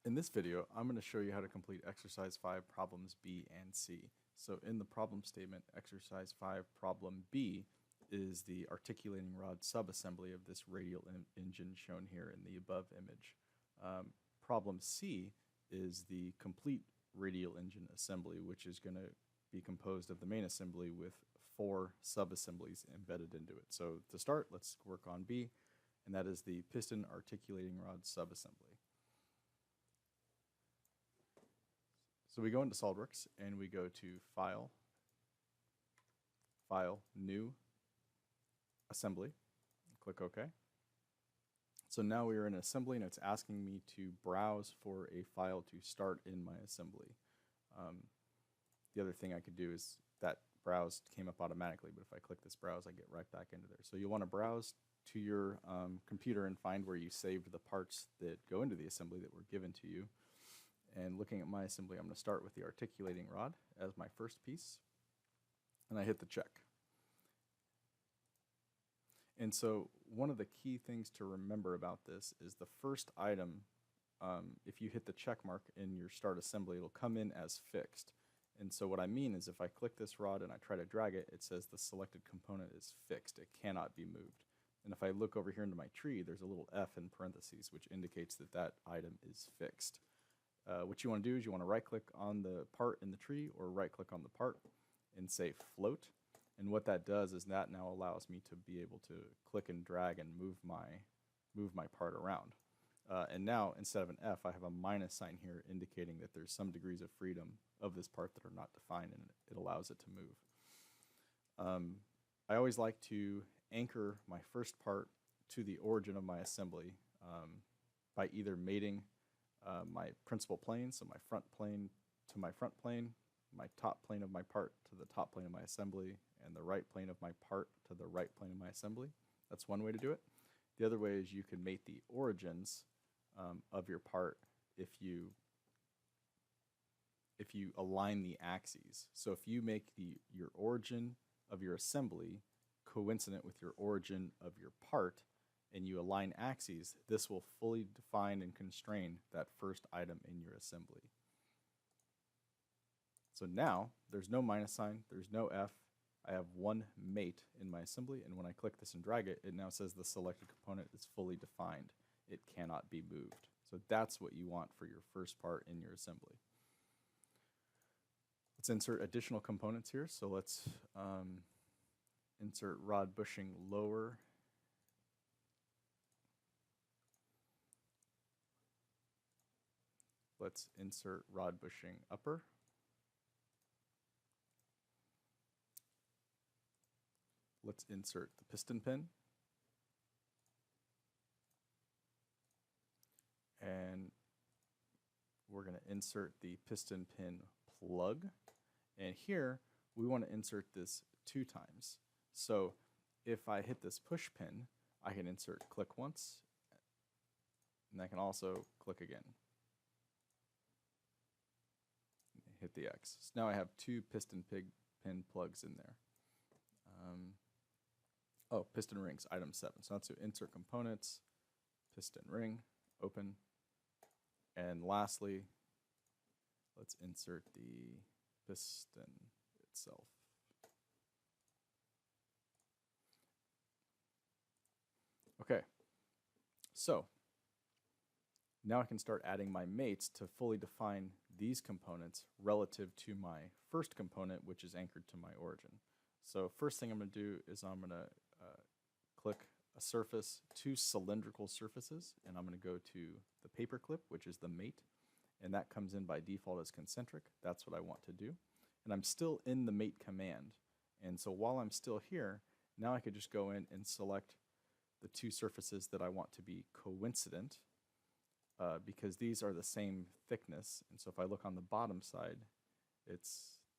In this video, I'm going to show you how to complete exercise 5 problems B and C. So in the problem statement, exercise 5 problem B is the articulating rod subassembly of this radial engine shown here in the above image. Problem C is the complete radial engine assembly, which is going to be composed of the main assembly with 4 sub-assemblies embedded into it. So to start, let's work on B, and that is the piston articulating rod subassembly. So we go into SOLIDWORKS and we go to File, File, New, Assembly, click OK. So now we are in assembly and it's asking me to browse for a file to start in my assembly. The other thing I could do is that browse came up automatically, but if I click this browse, I get right back into there. So you want to browse to your computer and find where you saved the parts that go into the assembly that were given to you. And looking at my assembly, I'm going to start with the articulating rod as my first piece, and I hit the check. And so one of the key things to remember about this is the first item, if you hit the check mark in your start assembly, it'll come in as fixed. And so what I mean is if I click this rod and I try to drag it, it says the selected component is fixed. It cannot be moved. And if I look over here into my tree, there's a little F in parentheses, which indicates that that item is fixed. What you want to do is you want to right click on the part in the tree or right click on the part and say float. And what that does is that now allows me to be able to click and drag and move my part around. And now instead of an F, I have a minus sign here indicating that there's some degrees of freedom of this part that are not defined, and it allows it to move. I always like to anchor my first part to the origin of my assembly by either mating my principal plane, so my front plane to my front plane, my top plane of my part to the top plane of my assembly, and the right plane of my part to the right plane of my assembly. That's one way to do it. The other way is you can mate the origins of your part if you align the axes. So if you make your origin of your assembly coincident with your origin of your part, and you align axes, this will fully define and constrain that first item in your assembly. So now there's no minus sign, there's no F. I have one mate in my assembly, and when I click this and drag it, it now says the selected component is fully defined. It cannot be moved. So that's what you want for your first part in your assembly. Let's insert additional components here. So let's insert rod bushing lower. Let's insert rod bushing upper. Let's insert the piston pin. And we're going to insert the piston pin plug. And here we want to insert this 2 times. So if I hit this push pin, I can insert click once, and I can also click again. Hit the X. So now I have 2 piston pin plugs in there. Oh, piston rings, item 7. So that's to insert components, piston ring, open. And lastly, let's insert the piston itself. Okay, so now I can start adding my mates to fully define these components relative to my first component, which is anchored to my origin. So first thing I'm going to do is I'm going to click a surface, 2 cylindrical surfaces, and I'm going to go to the paper clip, which is the mate, and that comes in by default as concentric. That's what I want to do. And I'm still in the mate command. And so while I'm still here, now I could just go in and select the 2 surfaces that I want to be coincident, because these are the same thickness. And so if I look on the bottom side,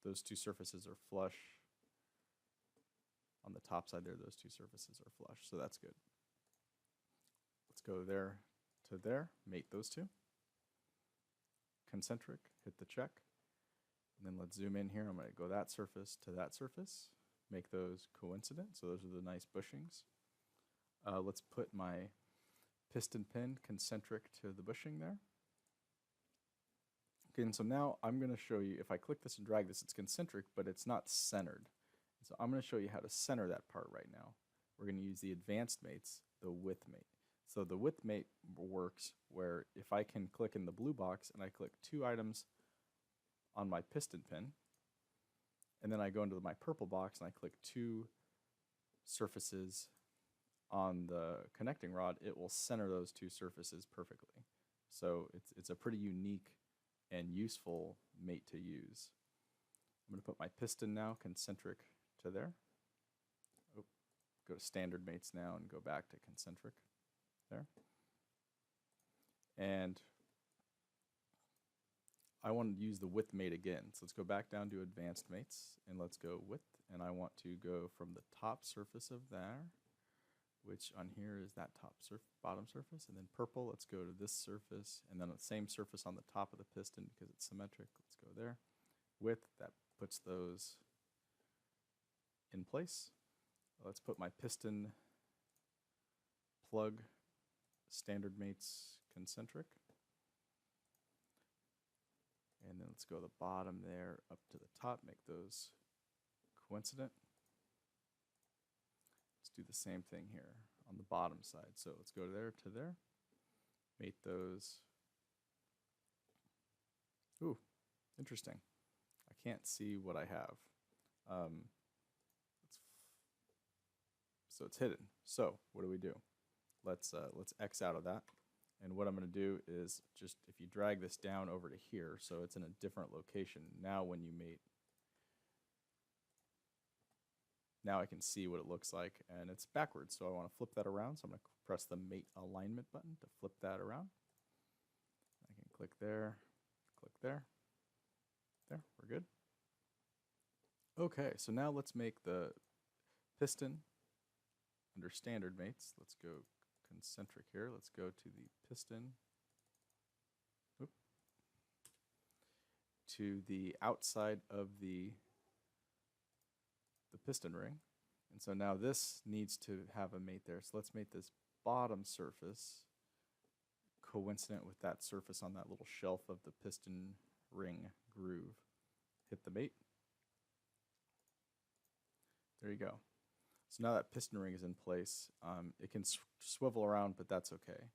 those 2 surfaces are flush. On the top side there, those 2 surfaces are flush, so that's good. Let's go there to there, mate those 2. Concentric, hit the check. And then let's zoom in here. I'm going to go that surface to that surface, make those coincident, so those are the nice bushings. Let's put my piston pin concentric to the bushing there. Okay, and so now I'm going to show you, if I click this and drag this, it's concentric, but it's not centered. So I'm going to show you how to center that part right now. We're going to use the advanced mates, the width mate. So the width mate works where if I can click in the blue box and I click 2 items on my piston pin, and then I go into my purple box and I click 2 surfaces on the connecting rod, it will center those 2 surfaces perfectly. So it's a pretty unique and useful mate to use. I'm going to put my piston now concentric to there. Oh, go to standard mates now and go back to concentric there. And I want to use the width mate again. So let's go back down to advanced mates and let's go width. And I want to go from the top surface of there, which on here is that bottom surface, and then purple, let's go to this surface, and then the same surface on the top of the piston because it's symmetric, let's go there. Width, that puts those in place. Let's put my piston plug standard mates concentric. And then let's go to the bottom there up to the top, make those coincident. Let's do the same thing here on the bottom side. So let's go there to there, mate those. Ooh, interesting. I can't see what I have. So it's hidden. So what do? Let's X out of that. And what I'm going to do is just, if you drag this down over to here, so it's in a different location. Now when you mate, now I can see what it looks like, and it's backwards. So I want to flip that around. So I'm going to press the mate alignment button to flip that around. I can click there, there, we're good. Okay, so now let's make the piston under standard mates. Let's go concentric here. Let's go to the piston, to the outside of the piston ring. And so now this needs to have a mate there. So let's make this bottom surface coincident with that surface on that little shelf of the piston ring groove. Hit the mate. There you go. So now that piston ring is in place, it can swivel around, but that's okay.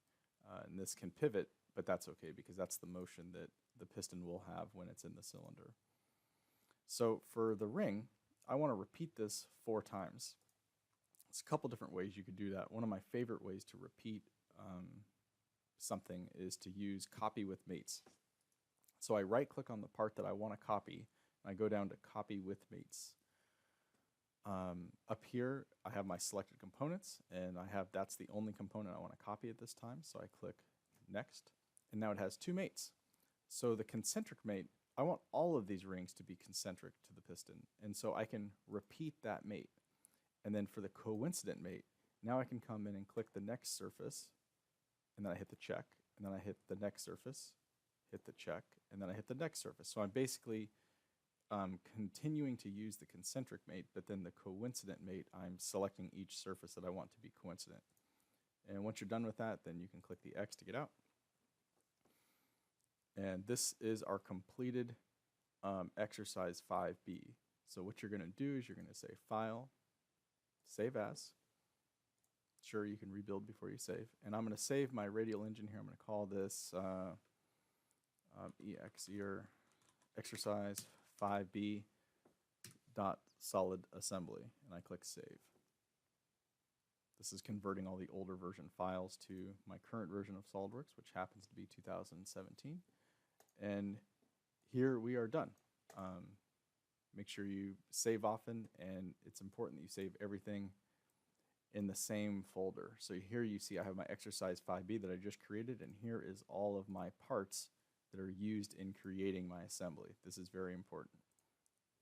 And this can pivot, but that's okay because that's the motion that the piston will have when it's in the cylinder. So for the ring, I want to repeat this 4 times. There's a couple different ways you could do that. One of my favorite ways to repeat something is to use copy with mates. So I right click on the part that I want to copy, and I go down to copy with mates. Up here I have my selected components, and that's the only component I want to copy at this time, so I click next, and now it has 2 mates. So the concentric mate, I want all of these rings to be concentric to the piston, and so I can repeat that mate. And then for the coincident mate, now I can come in and click the next surface, and then I hit the check, and then I hit the next surface, hit the check, and then I hit the next surface. So I'm basically continuing to use the concentric mate, but then the coincident mate, I'm selecting each surface that I want to be coincident. And once you're done with that, then you can click the X to get out. And this is our completed exercise 5B. So what you're going to do is you're going to say File, Save As. Sure, you can rebuild before you save. And I'm going to save my radial engine here. I'm going to call this exercise 5B dot solid assembly, and I click Save. This is converting all the older version files to my current version of SolidWorks, which happens to be 2017. And here we are done. Make sure you save often, and it's important that you save everything in the same folder. So here you see I have my exercise 5B that I just created, and here is all of my parts that are used in creating my assembly. This is very important.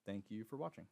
Thank you for watching.